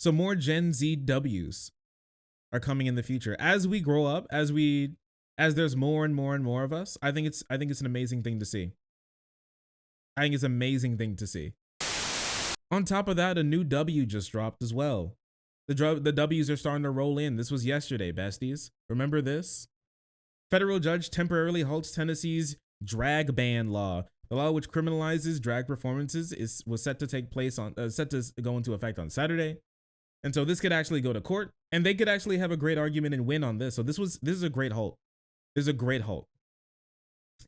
So more Gen Z Ws are coming in the future as we grow up, as there's more and more and more of us. I think it's an amazing thing to see. I think it's an amazing thing to see. On top of that, a new W just dropped as well. The W's are starting to roll in. This was yesterday, besties. Remember this? Federal judge temporarily halts Tennessee's drag ban law. The law, which criminalizes drag performances, was set to take place on set to go into effect on Saturday. And so this could actually go to court, and they could actually have a great argument and win on this. So this is a great halt. This is a great halt.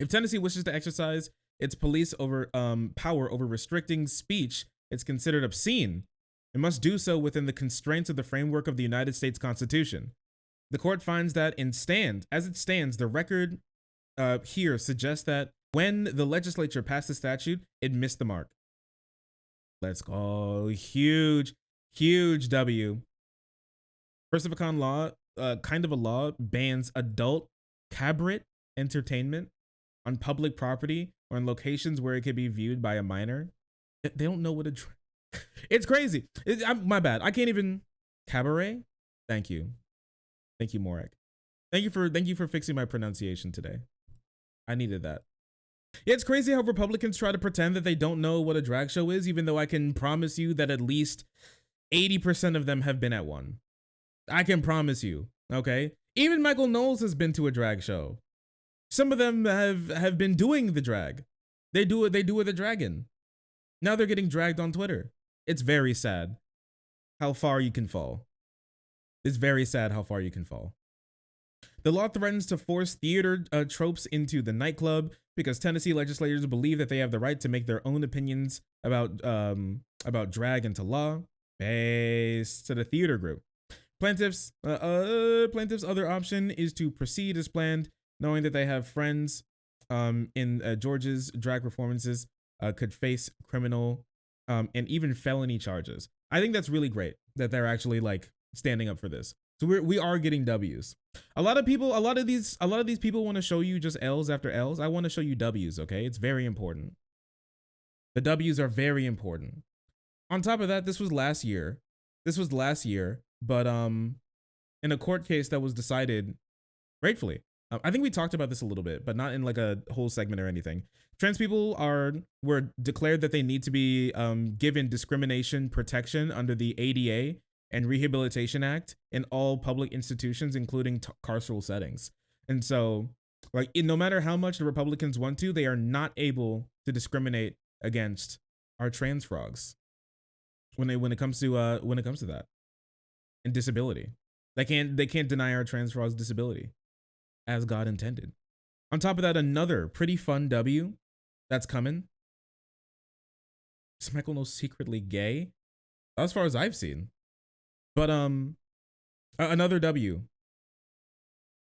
If Tennessee wishes to exercise its police over power over restricting speech, it's considered obscene. It must do so within the constraints of the framework of the United States Constitution. The court finds that as it stands, the record here suggests that when the legislature passed the statute, it missed the mark. Let's go. Huge W. First of a kind law, kind of a law bans adult cabaret entertainment on public property or in locations where it could be viewed by a minor. They don't know what it's crazy. My bad. I can't even cabaret. Thank you, Morek. Thank you for fixing my pronunciation today. I needed that. Yeah, it's crazy how Republicans try to pretend that they don't know what a drag show is, even though I can promise you that at least 80% of them have been at one. I can promise you, okay? Even Michael Knowles has been to a drag show. Some of them have been doing the drag. They do it the dragon. Now they're getting dragged on Twitter. It's very sad how far you can fall. It's very sad how far you can fall. The law threatens to force theater tropes into the nightclub because Tennessee legislators believe that they have the right to make their own opinions about drag into law based to the theater group. Plaintiffs' other option is to proceed as planned, knowing that they have friends in Georgia's drag performances could face criminal and even felony charges. I think that's really great that they're actually like standing up for this. So we are getting W's. A lot of these people want to show you just L's after L's. I want to show you W's, okay? It's very important. The W's are very important. On top of that, this was last year, but in a court case that was decided gratefully. I think we talked about this a little bit, but not in like a whole segment or anything. Trans people were declared that they need to be given discrimination protection under the ADA and Rehabilitation Act in all public institutions, including carceral settings. And so, like, no matter how much the Republicans want to, they are not able to discriminate against our trans frogs when it comes to that and disability. They can't deny our trans frogs disability as God intended. On top of that, another pretty fun W that's coming. Is Michael Knowles secretly gay? As far as I've seen. But another W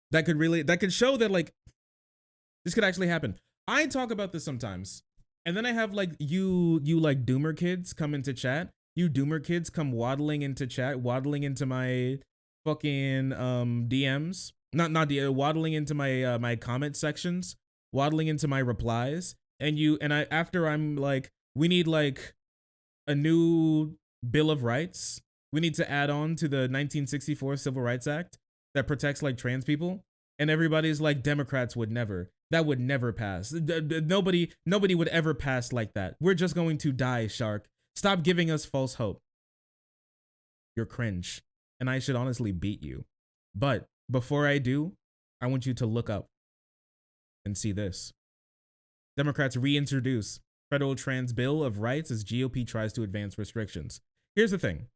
that could show that like this could actually happen. I talk about this sometimes, and then I have like you like doomer kids come into chat. You doomer kids come waddling into chat, waddling into my fucking DMs. Waddling into my my comment sections, waddling into my replies, and after I'm like, we need like a new Bill of Rights. We need to add on to the 1964 Civil Rights Act that protects like trans people. And everybody's like, Democrats would never. That would never pass. Nobody would ever pass like that. We're just going to die, Shark. Stop giving us false hope. You're cringe. And I should honestly beat you. But before I do, I want you to look up and see this. Democrats reintroduce federal trans bill of rights as GOP tries to advance restrictions. Here's the thing.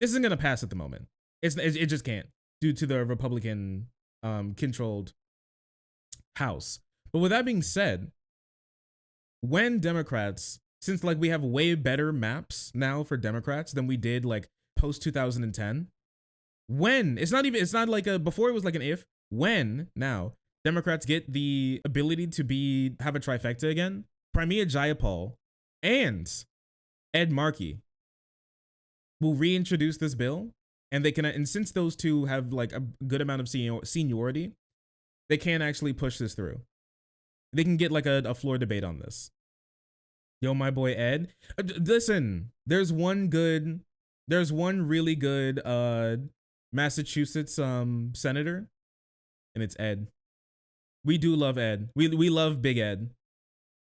This isn't going to pass at the moment. It just can't due to the Republican controlled House. But with that being said, when Democrats, since like we have way better maps now for Democrats than we did like post 2010, when it's not like a before it was like an if, when now Democrats get the ability to have a trifecta again, Pramila Jayapal and Ed Markey will reintroduce this bill, and since those two have like a good amount of seniority, they can actually push this through. They can get like a floor debate on this. Yo, my boy Ed, listen, there's one good There's one really good Massachusetts senator, and it's Ed. We do love Ed. We love Big Ed.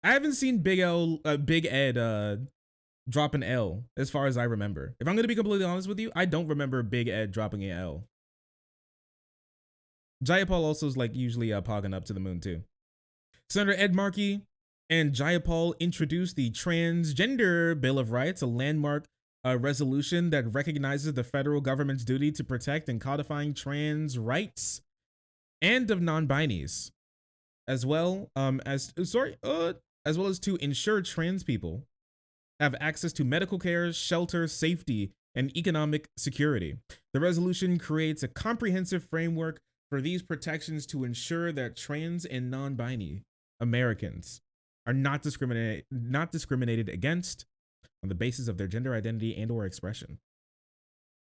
I haven't seen Big Ed drop an L as far as I remember. If I'm gonna be completely honest with you, I don't remember Big Ed dropping an L. Jayapal also is like usually pogging up to the moon too. Senator Ed Markey and Jayapal introduced the Transgender Bill of Rights, a landmark resolution that recognizes the federal government's duty to protect and codifying trans rights and of non-binaries, as well as to ensure trans people have access to medical care, shelter, safety, and economic security. The resolution creates a comprehensive framework for these protections to ensure that trans and non-binary Americans are not discriminated against on the basis of their gender identity and or expression.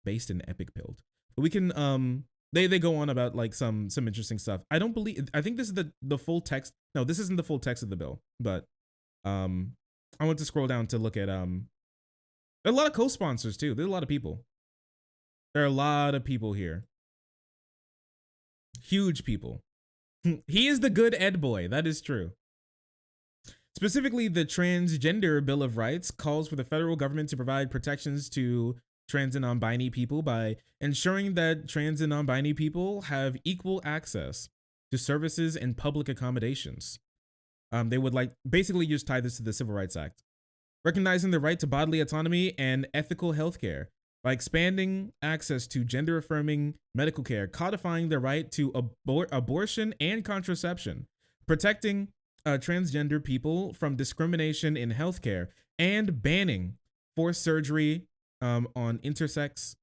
Based in Epic Build. But we can they go on about like some interesting stuff. I think this is the full text. No, this isn't the full text of the bill, but I want to scroll down to look at there are a lot of co-sponsors too. There's a lot of people. There are a lot of people here. Huge people. He is the good Ed boy. That is true. Specifically, the Transgender Bill of Rights calls for the federal government to provide protections to trans and non-binary people by ensuring that trans and non-binary people have equal access to services and public accommodations. They would like basically just tie this to the Civil Rights Act, recognizing the right to bodily autonomy and ethical healthcare by expanding access to gender-affirming medical care, codifying the right to abortion and contraception, protecting transgender people from discrimination in healthcare, and banning forced surgery on intersex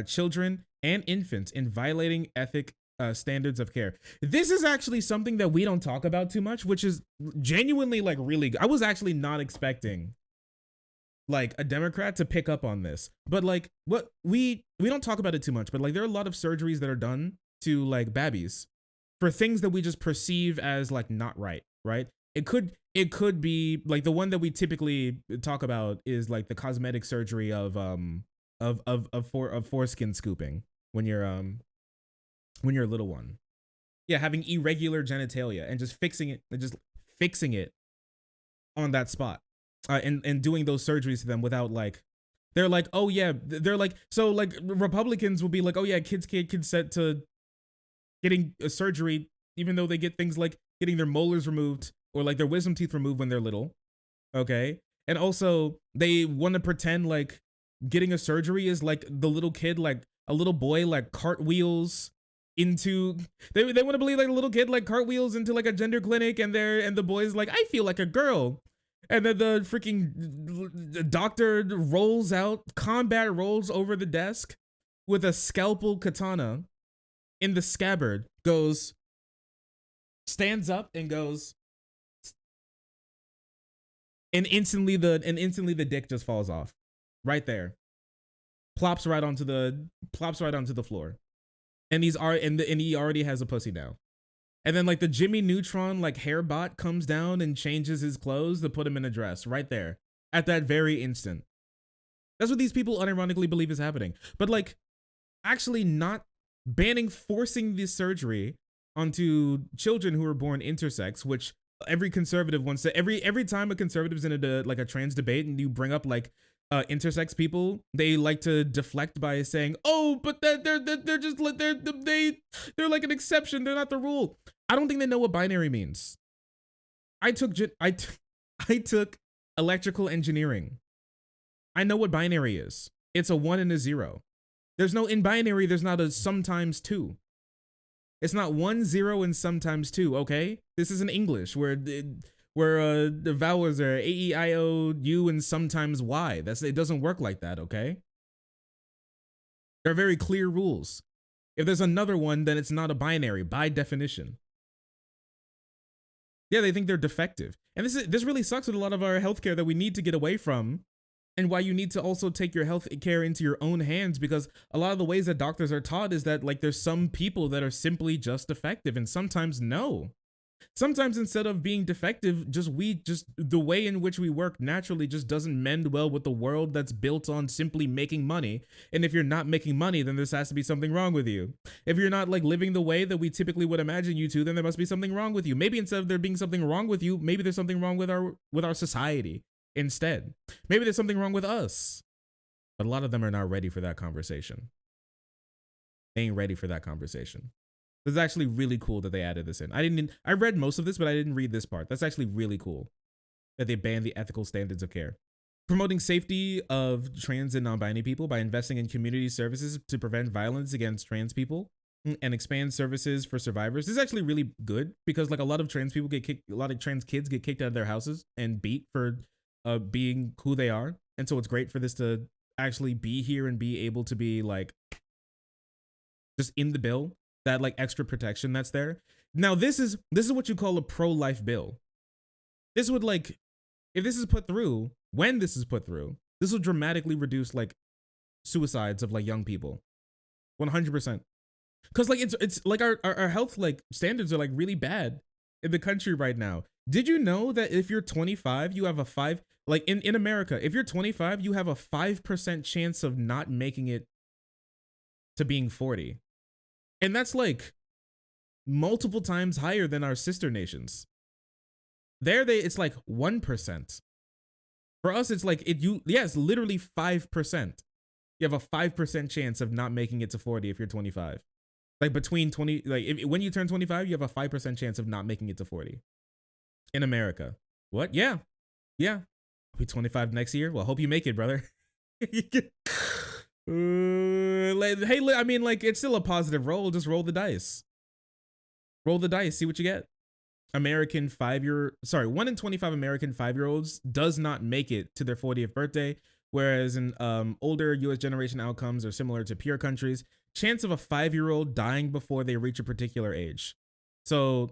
children and infants in violating ethic standards of care. This is actually something that we don't talk about too much, which is genuinely like really good. I was actually not expecting like a Democrat to pick up on this, but like what we don't talk about it too much, but like there are a lot of surgeries that are done to like babies for things that we just perceive as like not right. It could be like the one that we typically talk about is like the cosmetic surgery of foreskin scooping when you're a little one. Yeah, having irregular genitalia and just fixing it on that spot. And doing those surgeries to them without like, they're like, oh yeah, they're like, so like Republicans will be like, oh yeah, kids can't consent to getting a surgery, even though they get things like getting their molars removed or like their wisdom teeth removed when they're little. Okay. And also they want to pretend like getting a surgery is like the little kid, like a little boy, like cartwheels into, they want to believe like a little kid like cartwheels into like a gender clinic and the boy's like, I feel like a girl. And then the freaking doctor rolls over the desk with a scalpel katana in the scabbard, stands up and goes, and instantly the dick just falls off right there, plops right onto the floor, and he already has a pussy now. And then like the Jimmy Neutron like hair bot comes down and changes his clothes to put him in a dress right there at that very instant. That's what these people unironically believe is happening. But like actually not forcing this surgery onto children who are born intersex, which every conservative wants to, every time a conservative's in a trans debate and you bring up like intersex people, they like to deflect by saying, oh, but they're just they're like an exception, they're not the rule. I don't think they know what binary means. I took electrical engineering. I know what binary is. It's a 1 and a 0. There's no, in binary there's not a sometimes 2. It's not 1 0 and sometimes 2, okay? This isn't English where the vowels are A-E-I-O-U and sometimes Y. It doesn't work like that, okay? There are very clear rules. If there's another one, then it's not a binary by definition. Yeah, they think they're defective. And this really sucks with a lot of our healthcare that we need to get away from, and why you need to also take your health care into your own hands, because a lot of the ways that doctors are taught is that like there's some people that are simply just defective, and sometimes no. Sometimes instead of being defective, just the way in which we work naturally just doesn't mend well with the world that's built on simply making money. And if you're not making money, then there has to be something wrong with you. If you're not like living the way that we typically would imagine you to, then there must be something wrong with you. Maybe instead of there being something wrong with you, maybe there's something wrong with our society instead. Maybe there's something wrong with us. But a lot of them are not ready for that conversation. They ain't ready for that conversation. It's actually really cool that they added this in. I read most of this, but I didn't read this part. That's actually really cool that they banned the ethical standards of care. Promoting safety of trans and non-binary people by investing in community services to prevent violence against trans people and expand services for survivors. This is actually really good because like a lot of trans people get kicked, a lot of trans kids get kicked out of their houses and beat for being who they are. And so it's great for this to actually be here and be able to be like just in the bill, that like extra protection that's there. Now this is what you call a pro-life bill. This would like, if this is put through, when this is put through, this will dramatically reduce like suicides of like young people. 100%. Cause like it's like our health like standards are like really bad in the country right now. Did you know that if you're 25, you have a like in America, if you're 25, you have a 5% chance of not making it to being 40. And that's like multiple times higher than our sister nations. It's like 1%. For us, it's like it's literally 5%. You have a 5% chance of not making it to 40 if you're 25. Like between 20, like when you turn 25, you have a 5% chance of not making it to 40. In America. What? Yeah. I'll be 25 next year. Well, hope you make it, brother. Hey, I mean, like, it's still a positive roll. Just roll the dice. Roll the dice. See what you get. 1 in 25 American 5-year-olds does not make it to their 40th birthday, whereas in older U.S. generation outcomes are similar to peer countries. Chance of a 5-year-old dying before they reach a particular age. So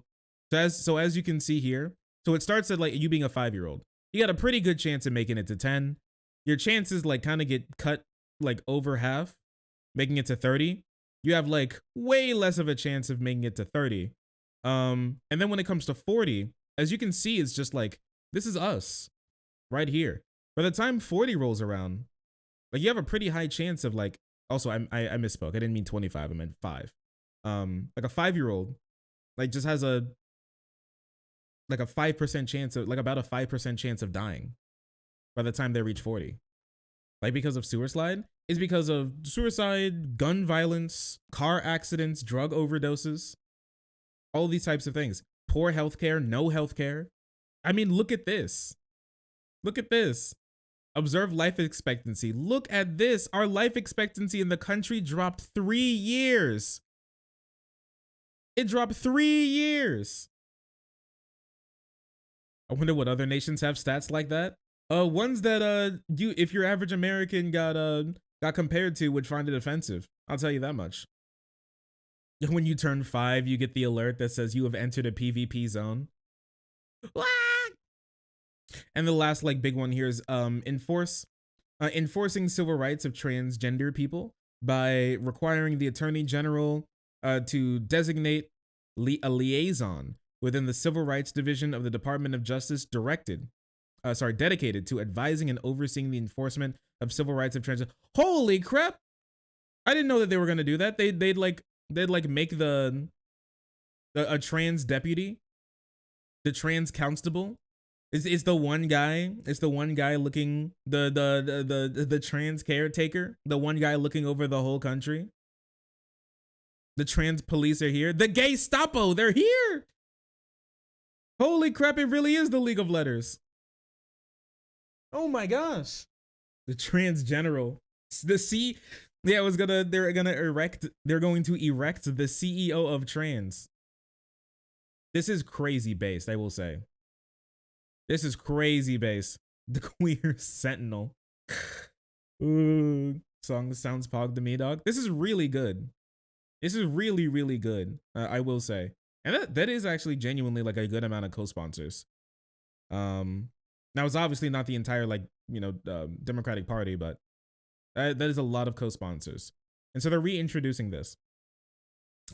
as you can see here, so it starts at like you being a 5-year-old. You got a pretty good chance of making it to 10. Your chances like kind of get cut like over half, making it to 30. You have like way less of a chance of making it to 30. And then when it comes to 40, as you can see, it's just like, this is us right here. By the time 40 rolls around, like you have a pretty high chance of like, also I misspoke. I didn't mean 25, I meant 5. Like a 5-year-old, like just has a 5% chance of like about a 5% chance of dying by the time they reach 40. Like because of suicide, is because of suicide, gun violence, car accidents, drug overdoses, all these types of things. Poor healthcare, no healthcare. I mean, look at this. Look at this. Observed life expectancy. Look at this. Our life expectancy in the country dropped 3 years. It dropped 3 years. I wonder what other nations have stats like that. Ones that if your average American got compared to would find it offensive. I'll tell you that much. When you turn 5, you get the alert that says you have entered a PvP zone. What? And the last like big one here is enforcing civil rights of transgender people by requiring the Attorney General to designate a liaison within the Civil Rights Division of the Department of Justice dedicated to advising and overseeing the enforcement of civil rights of trans. Holy crap! I didn't know that they were gonna do that. They'd make a trans deputy, the trans constable, is the one guy. It's the one guy looking the trans caretaker, the one guy looking over the whole country. The trans police are here. The gay Stapo, they're here. Holy crap! It really is the League of Letters. Oh my gosh. The trans general. They're going to erect the CEO of trans. This is crazy based, I will say. This is crazy based. The queer sentinel. Ooh, song sounds pog to me, dog. This is really good. This is really, really good. I will say. And that is actually genuinely like a good amount of co-sponsors. Now it's obviously not the entire Democratic Party, but that is a lot of co-sponsors. And so they're reintroducing this.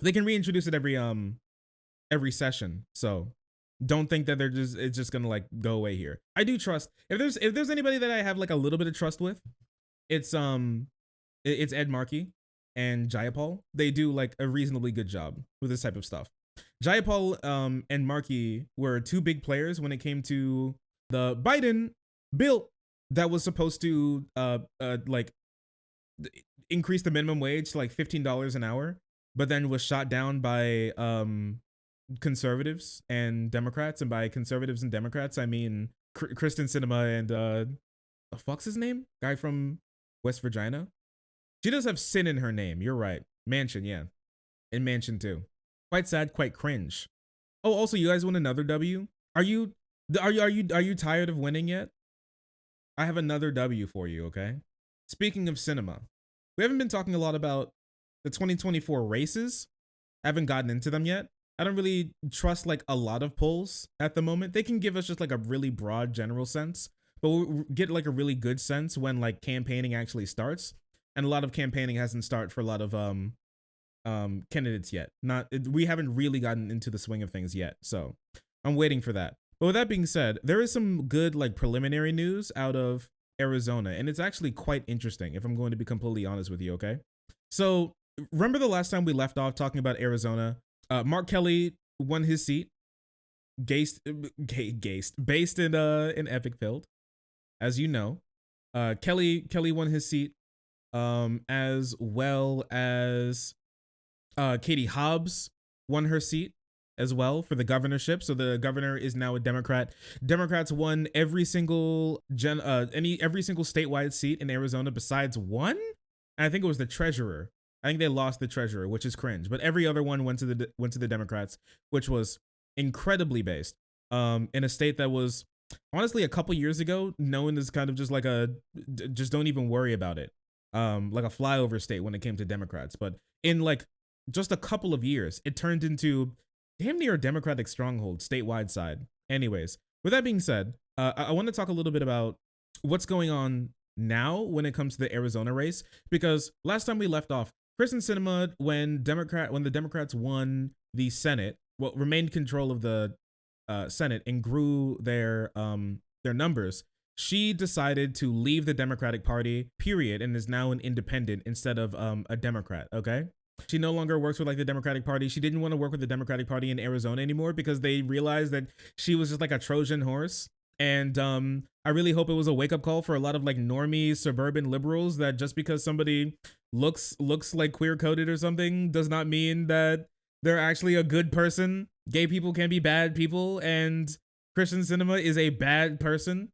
They can reintroduce it every session. So Don't think that it's just gonna like go away here. I do trust, if there's anybody that I have like a little bit of trust with, it's it's Ed Markey and Jayapal. They do like a reasonably good job with this type of stuff. Jayapal and Markey were two big players when it came to the Biden bill that was supposed to like increase the minimum wage to like $15 an hour, but then was shot down by conservatives and Democrats. And by conservatives and Democrats, I mean Kristen Sinema and the fuck's his name? Guy from West Virginia. She does have sin in her name. You're right. Manchin, yeah. And Manchin too. Quite sad, quite cringe. Oh, also, you guys want another W? Are you tired of winning yet? I have another W for you, okay? Speaking of cinema, we haven't been talking a lot about the 2024 races. I haven't gotten into them yet. I don't really trust like a lot of polls at the moment. They can give us just like a really broad general sense, but we'll get like a really good sense when like campaigning actually starts. And a lot of campaigning hasn't started for a lot of candidates yet. We haven't really gotten into the swing of things yet. So I'm waiting for that. But with that being said, there is some good like preliminary news out of Arizona, and it's actually quite interesting if I'm going to be completely honest with you, okay? So remember the last time we left off talking about Arizona? Mark Kelly won his seat, based in Epic Field, as you know. Kelly won his seat, as well as Katie Hobbs won her seat as well for the governorship. So the governor is now a Democrat. Democrats won every single statewide seat in Arizona besides one. And I think it was the treasurer. I think they lost the treasurer, which is cringe. But every other one went to the Democrats, which was incredibly based. In a state that was honestly a couple years ago known as kind of just like just don't even worry about it. Like a flyover state when it came to Democrats. But in like just a couple of years, it turned into damn near a Democratic stronghold statewide side. Anyways, with that being said, I want to talk a little bit about what's going on now when it comes to the Arizona race, because last time we left off, Kristen Sinema, when the Democrats won the Senate, remained control of the Senate and grew their numbers, she decided to leave the Democratic Party, period, and is now an independent instead of a Democrat, okay? She no longer works with like the Democratic Party. She didn't want to work with the Democratic Party in Arizona anymore because they realized that she was just like a Trojan horse. And I really hope it was a wake-up call for a lot of like normie suburban liberals that just because somebody looks like queer-coded or something does not mean that they're actually a good person. Gay people can be bad people, and Kristen Sinema is a bad person.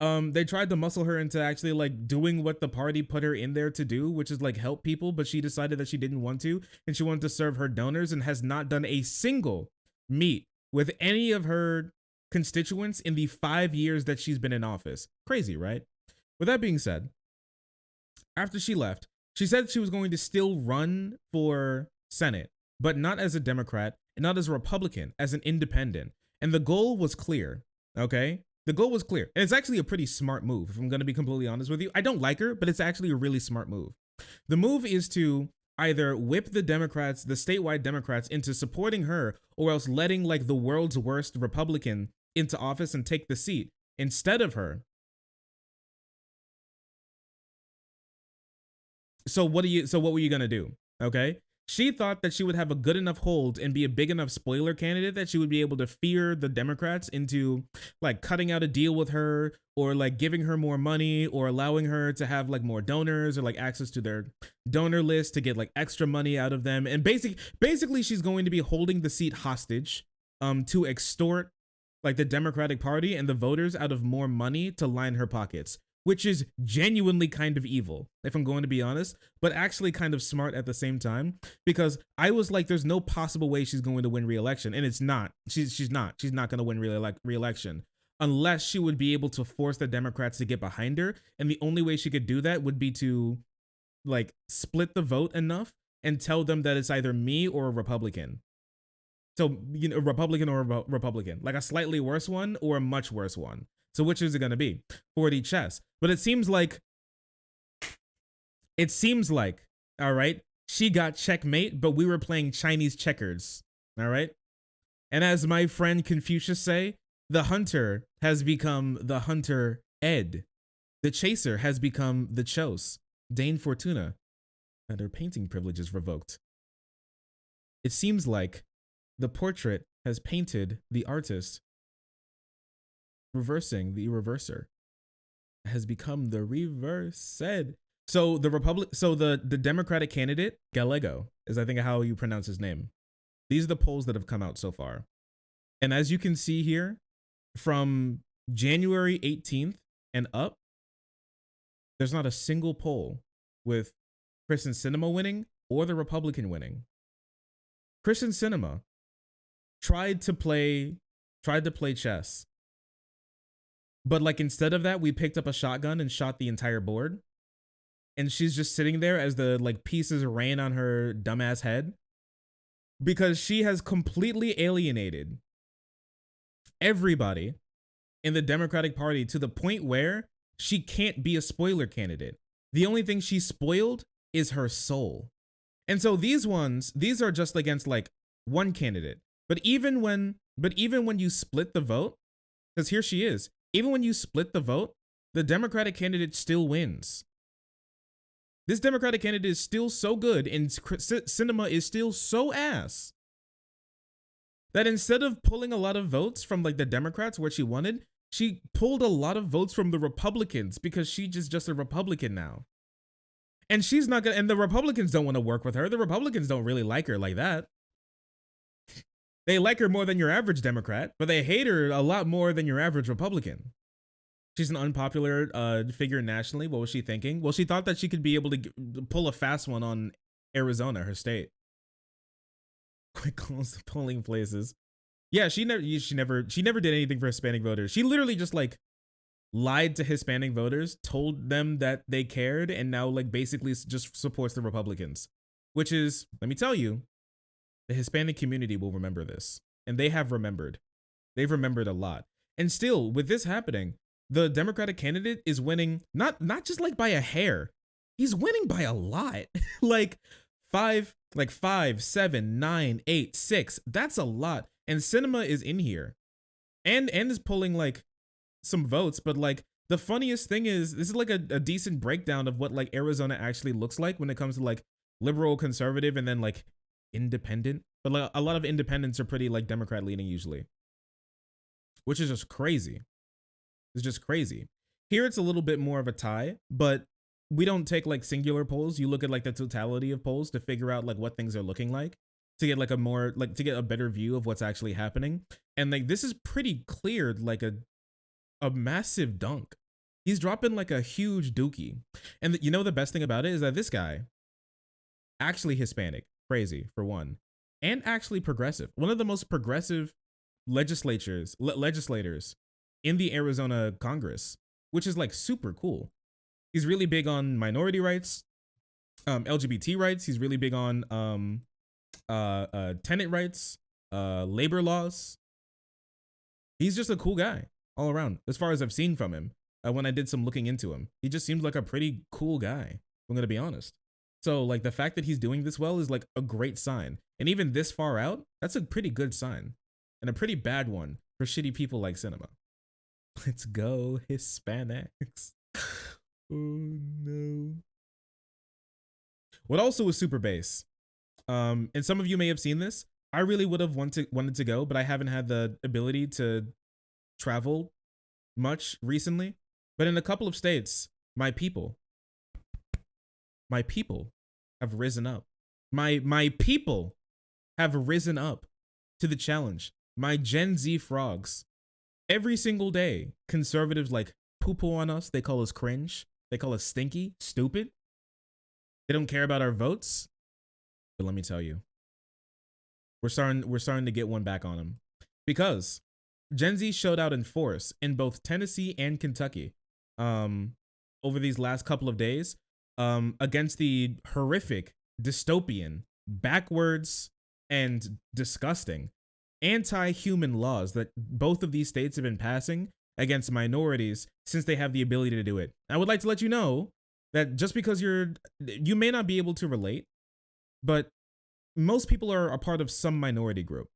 They tried to muscle her into actually like doing what the party put her in there to do, which is like help people, but she decided that she didn't want to, and she wanted to serve her donors and has not done a single meet with any of her constituents in the 5 years that she's been in office. Crazy, right? With that being said, after she left, she said she was going to still run for Senate, but not as a Democrat and not as a Republican, as an independent. And the goal was clear, okay? The goal was clear. And it's actually a pretty smart move, if I'm going to be completely honest with you. I don't like her, but it's actually a really smart move. The move is to either whip the Democrats, the statewide Democrats, into supporting her, or else letting like the world's worst Republican into office and take the seat instead of her. So what were you going to do? Okay. She thought that she would have a good enough hold and be a big enough spoiler candidate that she would be able to fear the Democrats into like cutting out a deal with her, or like giving her more money, or allowing her to have like more donors, or like access to their donor list to get like extra money out of them. And basically she's going to be holding the seat hostage to extort like the Democratic Party and the voters out of more money to line her pockets, which is genuinely kind of evil, if I'm going to be honest, but actually kind of smart at the same time, because I was like, there's no possible way she's going to win re-election, and it's not. She's not going to win re-election unless she would be able to force the Democrats to get behind her, and the only way she could do that would be to like split the vote enough and tell them that it's either me or a Republican. So, you know, Republican or Republican, like a slightly worse one or a much worse one. So which is it going to be? 4D chess. But it seems like, all right, she got checkmate, but we were playing Chinese checkers. All right. And as my friend Confucius say, the hunter has become the hunter ed. The chaser has become the chose. Dame Fortuna had her painting privileges revoked. It seems like the portrait has painted the artist, reversing the reverser. Has become the reversed. So the Democratic candidate, Gallego, is I think how you pronounce his name. These are the polls that have come out so far. And as you can see here, from January 18th and up, there's not a single poll with Kristen Sinema winning or the Republican winning. Kristen Sinema tried to play chess. But like instead of that, we picked up a shotgun and shot the entire board. And she's just sitting there as the like pieces rain on her dumbass head. Because she has completely alienated everybody in the Democratic Party to the point where she can't be a spoiler candidate. The only thing she spoiled is her soul. And so these are just against like one candidate. But even when you split the vote, because here she is, even when you split the vote, the Democratic candidate still wins. This Democratic candidate is still so good and Sinema is still so ass that instead of pulling a lot of votes from like the Democrats where she wanted, she pulled a lot of votes from the Republicans because she's just a Republican now. And she's not gonna, and the Republicans don't want to work with her. The Republicans don't really like her like that. They like her more than your average Democrat, but they hate her a lot more than your average Republican. She's an unpopular figure nationally. What was she thinking? Well, she thought that she could be able to pull a fast one on Arizona, her state. Quick calls to polling places. Yeah, she never did anything for Hispanic voters. She literally just like lied to Hispanic voters, told them that they cared, and now like basically just supports the Republicans. Which is, let me tell you, the Hispanic community will remember this. And they have remembered. They've remembered a lot. And still, with this happening, the Democratic candidate is winning not just like by a hair. He's winning by a lot. like 5, 7, 9, 8, 6. That's a lot. And Sinema is in here. And is pulling like some votes, but like the funniest thing is this is like a decent breakdown of what like Arizona actually looks like when it comes to like liberal, conservative, and then like independent. But like a lot of independents are pretty like Democrat leaning usually, which is just crazy. It's just crazy. Here it's a little bit more of a tie, but we don't take like singular polls. You look at like the totality of polls to figure out like what things are looking like to get like to get a better view of what's actually happening. And like this is pretty clear, like a massive dunk. He's dropping like a huge dookie. And you know the best thing about it is that this guy actually Hispanic, crazy for one, and actually progressive. One of the most progressive legislators in the Arizona Congress, which is like super cool. He's really big on minority rights, LGBT rights. He's really big on tenant rights, labor laws. He's just a cool guy all around, as far as I've seen from him. When I did some looking into him, he just seems like a pretty cool guy. I'm gonna be honest. So like the fact that he's doing this well is like a great sign. And even this far out, that's a pretty good sign, and a pretty bad one for shitty people like Sinema. Let's go Hispanics. Oh no. What also was super base, and some of you may have seen this, I really would have wanted to go, but I haven't had the ability to travel much recently. But in a couple of states, my people have risen up. My people have risen up to the challenge. My Gen Z frogs. Every single day, conservatives like poo-poo on us. They call us cringe. They call us stinky, stupid. They don't care about our votes. But let me tell you, we're starting to get one back on them, because Gen Z showed out in force in both Tennessee and Kentucky over these last couple of days against the horrific, dystopian, backwards, and disgusting anti-human laws that both of these states have been passing against minorities since they have the ability to do it. I would like to let you know that just because you may not be able to relate, but most people are a part of some minority group.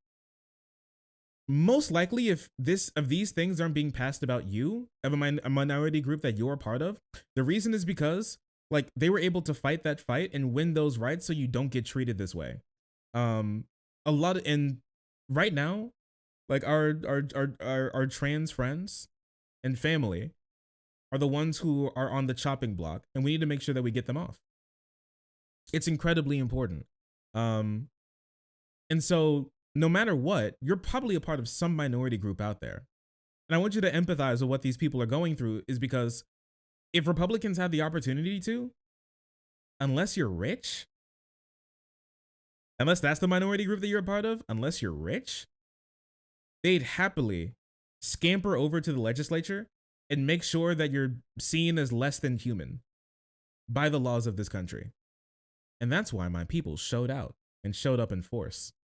most likely, if these things aren't being passed about you, of a minority group that you're a part of, the reason is because like they were able to fight that fight and win those rights, so you don't get treated this way. A lot of, and right now, like our trans friends and family are the ones who are on the chopping block, and we need to make sure that we get them off. It's incredibly important. And so no matter what, you're probably a part of some minority group out there. And I want you to empathize with what these people are going through, is because if Republicans had the opportunity to, unless you're rich, unless that's the minority group that you're a part of, unless you're rich, they'd happily scamper over to the legislature and make sure that you're seen as less than human by the laws of this country. And that's why my people showed out and showed up in force.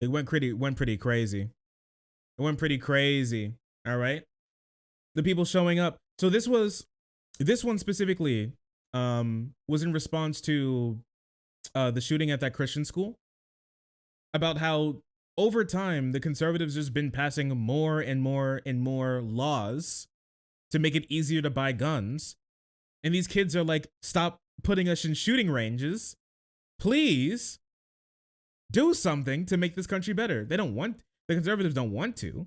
It went pretty crazy. It went pretty crazy. All right. The people showing up. So this one specifically was in response to the shooting at that Christian school, about how over time the conservatives just been passing more and more and more laws to make it easier to buy guns. And these kids are like, stop putting us in shooting ranges. Please do something to make this country better. The conservatives don't want to.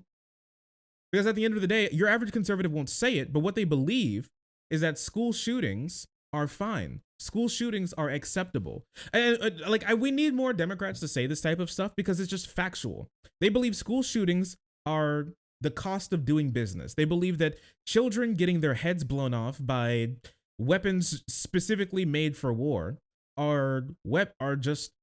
Because at the end of the day, your average conservative won't say it, but what they believe is that school shootings are fine. School shootings are acceptable. And we need more Democrats to say this type of stuff, because it's just factual. They believe school shootings are the cost of doing business. They believe that children getting their heads blown off by weapons specifically made for war are just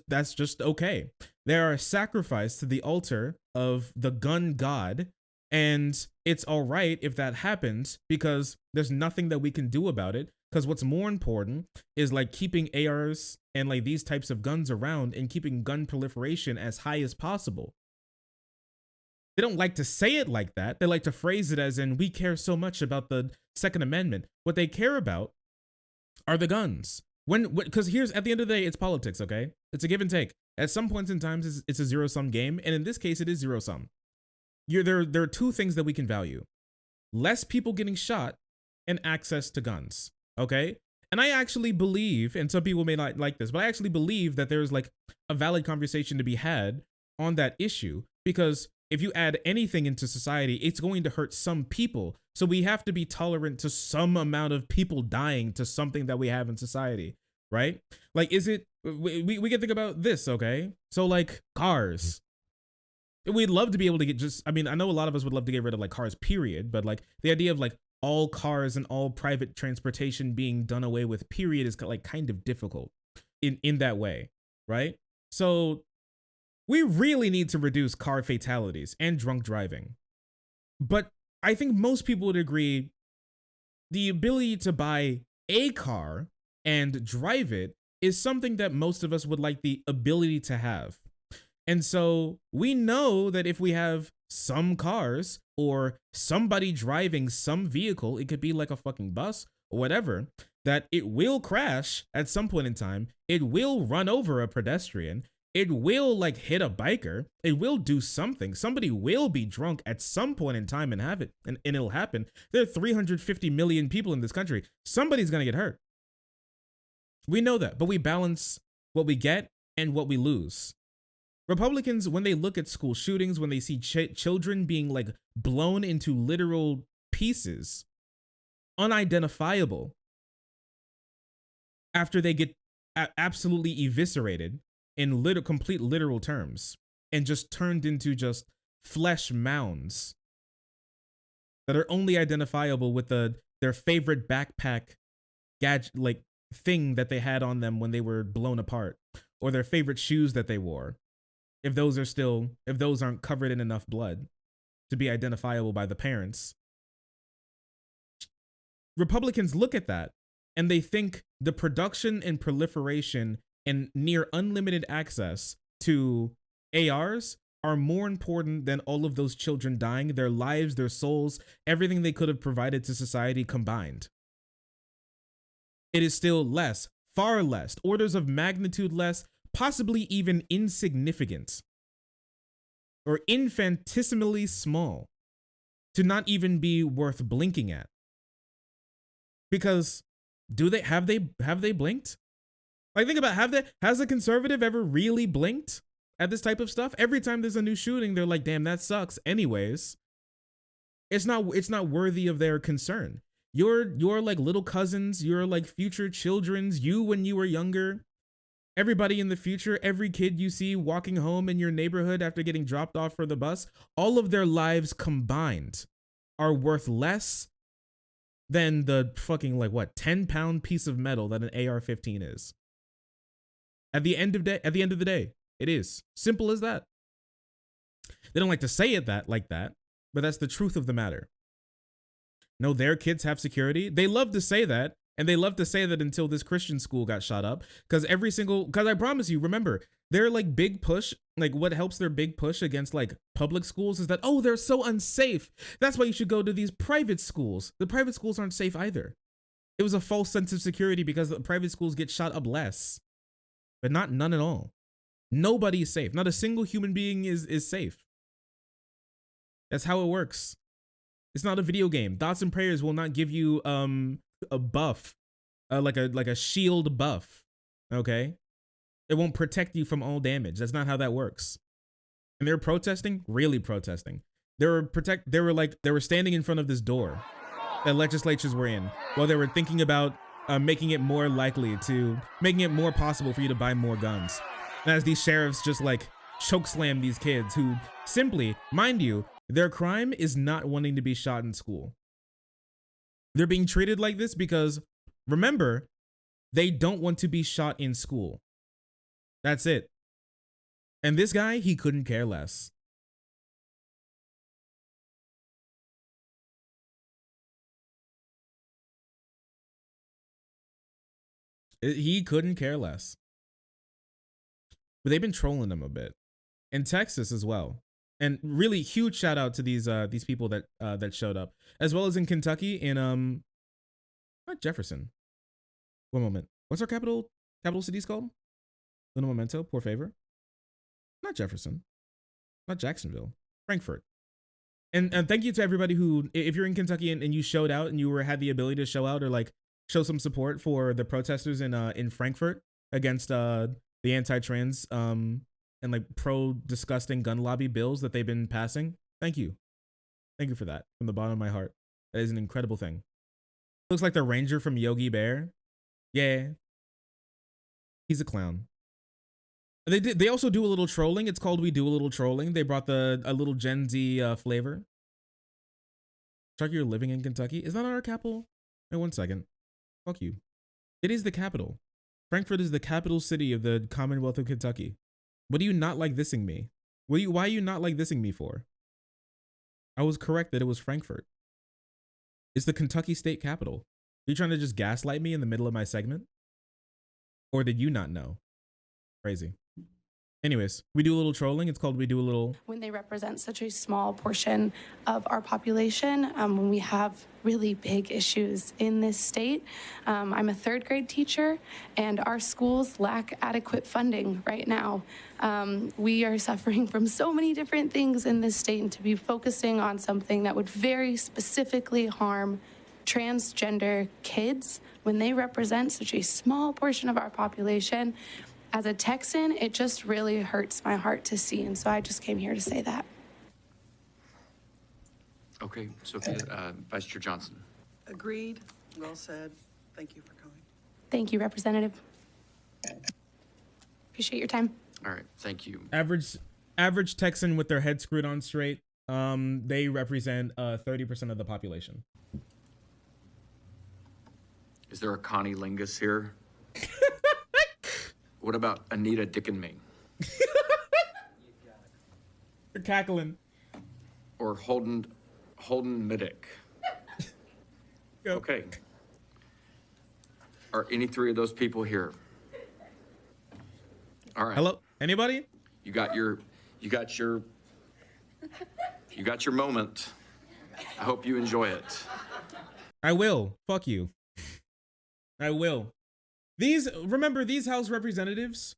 that's just okay. They are a sacrifice to the altar of the gun god, and it's all right if that happens, because there's nothing that we can do about it. Because what's more important is like keeping ARs and like these types of guns around and keeping gun proliferation as high as possible. They don't like to say it like that. They like to phrase it as in, we care so much about the Second Amendment. What they care about are the guns. Because here's, at the end of the day, it's politics, okay? It's a give and take. At some points in time, it's a zero-sum game, and in this case, it is zero-sum. There are two things that we can value: less people getting shot and access to guns, okay? And I actually believe, and some people may not like this, but I actually believe that there's like a valid conversation to be had on that issue, because if you add anything into society, it's going to hurt some people. So we have to be tolerant to some amount of people dying to something that we have in society, right? Like, is it, we can think about this, okay? So like cars. We'd love to be able to get I know a lot of us would love to get rid of like cars, period. But like the idea of like all cars and all private transportation being done away with, period, is like kind of difficult in that way, right? So we really need to reduce car fatalities and drunk driving. But I think most people would agree the ability to buy a car and drive it is something that most of us would like the ability to have. And so we know that if we have some cars or somebody driving some vehicle, it could be like a fucking bus or whatever, that it will crash at some point in time. It will run over a pedestrian. It will like hit a biker. It will do something. Somebody will be drunk at some point in time and have it, and it'll happen. There are 350 million people in this country. Somebody's going to get hurt. We know that, but we balance what we get and what we lose. Republicans, when they look at school shootings, when they see children being like blown into literal pieces, unidentifiable, after they get absolutely eviscerated in complete literal terms and just turned into just flesh mounds that are only identifiable with their favorite backpack gadget, like thing that they had on them when they were blown apart, or their favorite shoes that they wore, if those aren't covered in enough blood to be identifiable by the parents. Republicans look at that and they think the production and proliferation and near unlimited access to ARs are more important than all of those children dying, their lives, their souls, everything they could have provided to society combined. It is still less, far less, orders of magnitude less, possibly even insignificant or infinitesimally small to not even be worth blinking at. Because have they blinked? Like, think about, has a conservative ever really blinked at this type of stuff? Every time there's a new shooting, they're like, damn, that sucks. Anyways, it's not worthy of their concern. Your like little cousins, your like future children's, you when you were younger, everybody in the future, every kid you see walking home in your neighborhood after getting dropped off for the bus, all of their lives combined are worth less than the fucking, like, what, 10-pound piece of metal that an AR-15 is. At the end of the day, it is simple as that. They don't like to say it like that, but that's the truth of the matter. No, their kids have security. They love to say that, and they love to say that until this Christian school got shot up. Because I promise you, remember, their like big push, like what helps their big push against like public schools is that, oh, they're so unsafe. That's why you should go to these private schools. The private schools aren't safe either. It was a false sense of security because the private schools get shot up less, but none at all. Nobody is safe. Not a single human being is safe. That's how it works. It's not a video game. Thoughts and prayers will not give you a buff, like a shield buff. Okay, it won't protect you from all damage. That's not how that works. And they're protesting, really protesting. They were standing in front of this door that legislatures were in while they were thinking about making it more possible for you to buy more guns. And as these sheriffs just like chokeslam these kids who simply, mind you, their crime is not wanting to be shot in school. They're being treated like this because, remember, they don't want to be shot in school. That's it. And this guy, he couldn't care less. He couldn't care less. But they've been trolling him a bit. In Texas as well. And really huge shout out to these people that showed up, as well as in Kentucky in not Jefferson. One moment. What's our capital city's called? Little memento, por favor. Not Jefferson. Not Jacksonville. Frankfurt. And thank you to everybody who, if you're in Kentucky and you showed out and you had the ability to show out or like show some support for the protesters in Frankfurt against the anti-trans and like pro-disgusting gun lobby bills that they've been passing. Thank you. Thank you for that from the bottom of my heart. That is an incredible thing. Looks like the ranger from Yogi Bear. Yeah. He's a clown. They also do a little trolling. It's called We Do a Little Trolling. They brought a little Gen Z flavor. Chuck, you're living in Kentucky? Is that our capital? Wait 1 second. Fuck you. It is the capital. Frankfurt is the capital city of the Commonwealth of Kentucky. What do you not like thising me? Why are you not like thising me for? I was correct that it was Frankfurt. It's the Kentucky state capital. Are you trying to just gaslight me in the middle of my segment? Or did you not know? Crazy. Anyways, we do a little trolling. It's called We Do a Little. When they represent such a small portion of our population, when we have really big issues in this state. I'm a third grade teacher, and our schools lack adequate funding right now. We are suffering from so many different things in this state, and to be focusing on something that would very specifically harm transgender kids when they represent such a small portion of our population. As a Texan, it just really hurts my heart to see, and so I just came here to say that. Okay, Sophia, Vice Chair Johnson. Agreed. Well said. Thank you for coming. Thank you, Representative. Appreciate your time. All right, thank you. Average Texan with their head screwed on straight. They represent 30% of the population. Is there a Connie Lingus here? What about Anita Dickenming? You're cackling. Or Holden Middick? Go. Okay. Are any three of those people here? All right. Hello? Anybody? You got your You got your moment. I hope you enjoy it. I will. Fuck you. I will. Remember these House representatives?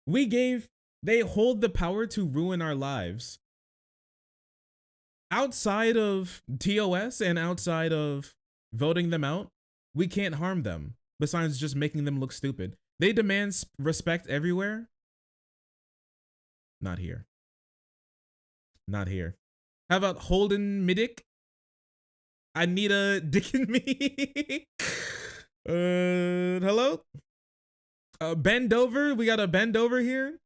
They hold the power to ruin our lives. Outside of TOS and outside of voting them out, we can't harm them besides just making them look stupid. They demand respect everywhere. Not here. Not here. How about Holden Middick? I need a dick in me. Hello? Bend over. We got a bend over here.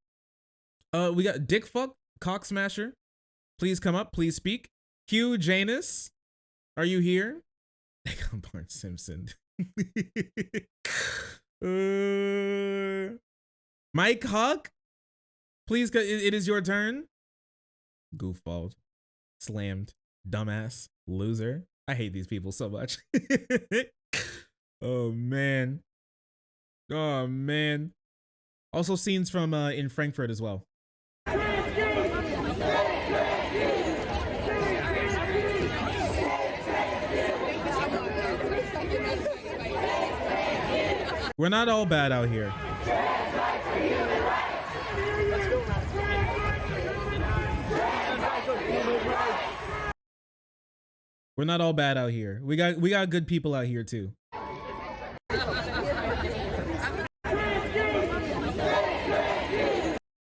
We got Dick Fuck, Cock Smasher. Please come up. Please speak. Hugh Janus, are you here? Bart Simpson. Mike Huck, please. It is your turn. Goofball, slammed, dumbass, loser. I hate these people so much. Oh man. Oh man. Also scenes from in Frankfurt as well. We're not all bad out here. We're not all bad out here. We got good people out here too.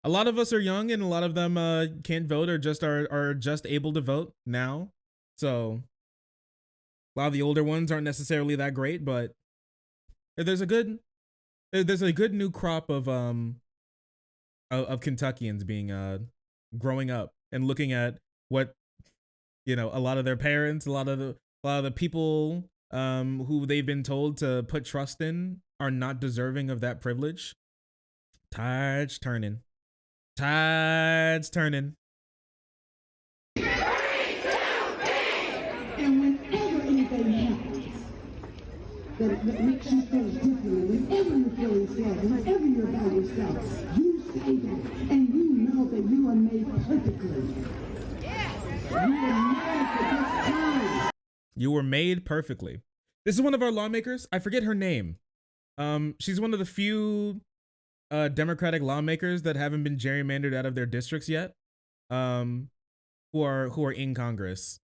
A lot of us are young, and a lot of them can't vote or just are just able to vote now. So a lot of the older ones aren't necessarily that great, but there's a good new crop of Kentuckians being growing up and looking at what, you know, a lot of their parents, a lot of the people who they've been told to put trust in are not deserving of that privilege. Tides turning. Tides turning. And whenever anything happens that makes you feel differently, whenever you're feeling sad, whenever you're by yourself, you say that, and you know that you are made perfectly. You were made perfectly. This is one of our lawmakers. I forget her name. She's one of the few Democratic lawmakers that haven't been gerrymandered out of their districts yet. Who are in Congress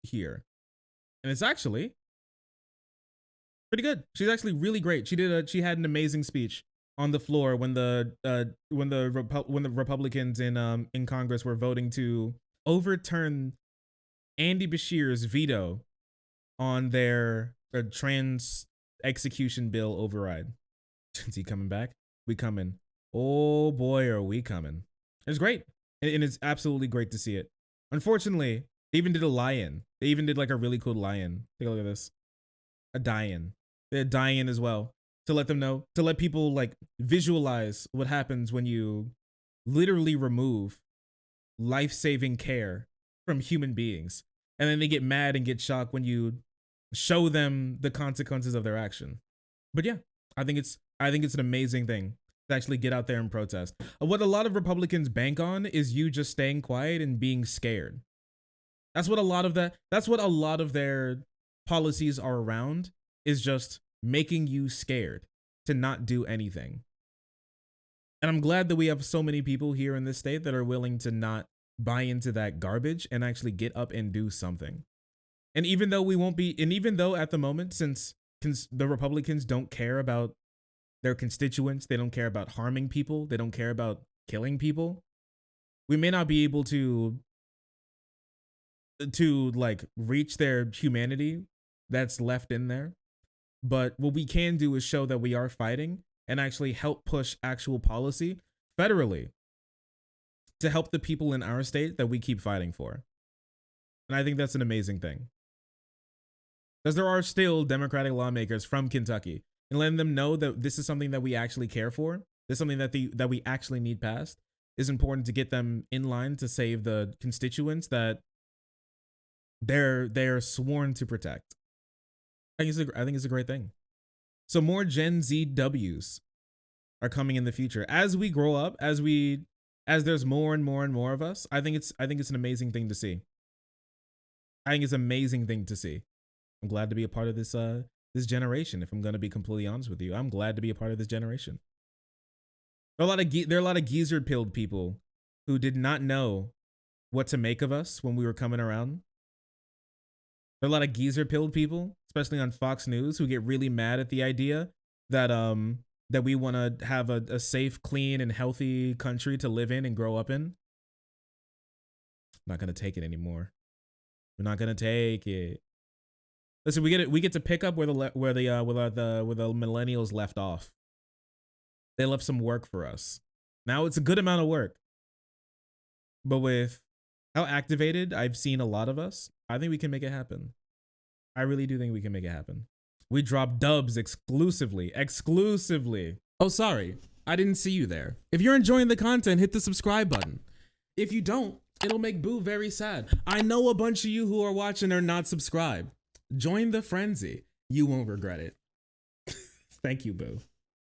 here. And it's actually pretty good. She's actually really great. She had an amazing speech on the floor when the Republicans in Congress were voting to overturn Andy Beshear's veto on their trans execution bill override. Is he coming back? We coming. Oh boy, are we coming. It's great. And it's absolutely great to see it. Unfortunately, they even did a lie-in. They even did like a really cool lie-in. Take a look at this. A die-in. They had die-in as well to let them know, to let people like visualize what happens when you literally remove life-saving care from human beings. And then they get mad and get shocked when you show them the consequences of their action. But yeah, I think it's an amazing thing to actually get out there and protest. What a lot of Republicans bank on is you just staying quiet and being scared. That's what a lot of their policies are around, is just making you scared to not do anything. And I'm glad that we have so many people here in this state that are willing to not buy into that garbage and actually get up and do something. And even though at the moment, since the Republicans don't care about their constituents, they don't care about harming people, they don't care about killing people, we may not be able to like reach their humanity that's left in there. But what we can do is show that we are fighting and actually help push actual policy federally to help the people in our state that we keep fighting for. And I think that's an amazing thing. Because there are still Democratic lawmakers from Kentucky, and letting them know that this is something that we actually care for, this is something that we actually need passed, is important to get them in line to save the constituents that they're sworn to protect. I think it's a great thing. So more Gen Z Ws are coming in the future. As we grow up, as we as there's more and more and more of us, I think it's an amazing thing to see. I think it's an amazing thing to see. I'm glad to be a part of this this generation. If I'm going to be completely honest with you, I'm glad to be a part of this generation. There are a lot of geezer-pilled people who did not know what to make of us when we were coming around. There are a lot of geezer-pilled people, especially on Fox News, who get really mad at the idea that that we want to have a safe, clean, and healthy country to live in and grow up in. I'm not gonna take it anymore. We're not gonna take it. Listen, we get to pick up where the millennials left off. They left some work for us. Now it's a good amount of work. But with how activated I've seen a lot of us, I think we can make it happen. I really do think we can make it happen. We drop dubs exclusively. Oh, sorry. I didn't see you there. If you're enjoying the content, hit the subscribe button. If you don't, it'll make Boo very sad. I know a bunch of you who are watching are not subscribed. Join the frenzy. You won't regret it. Thank you, Boo.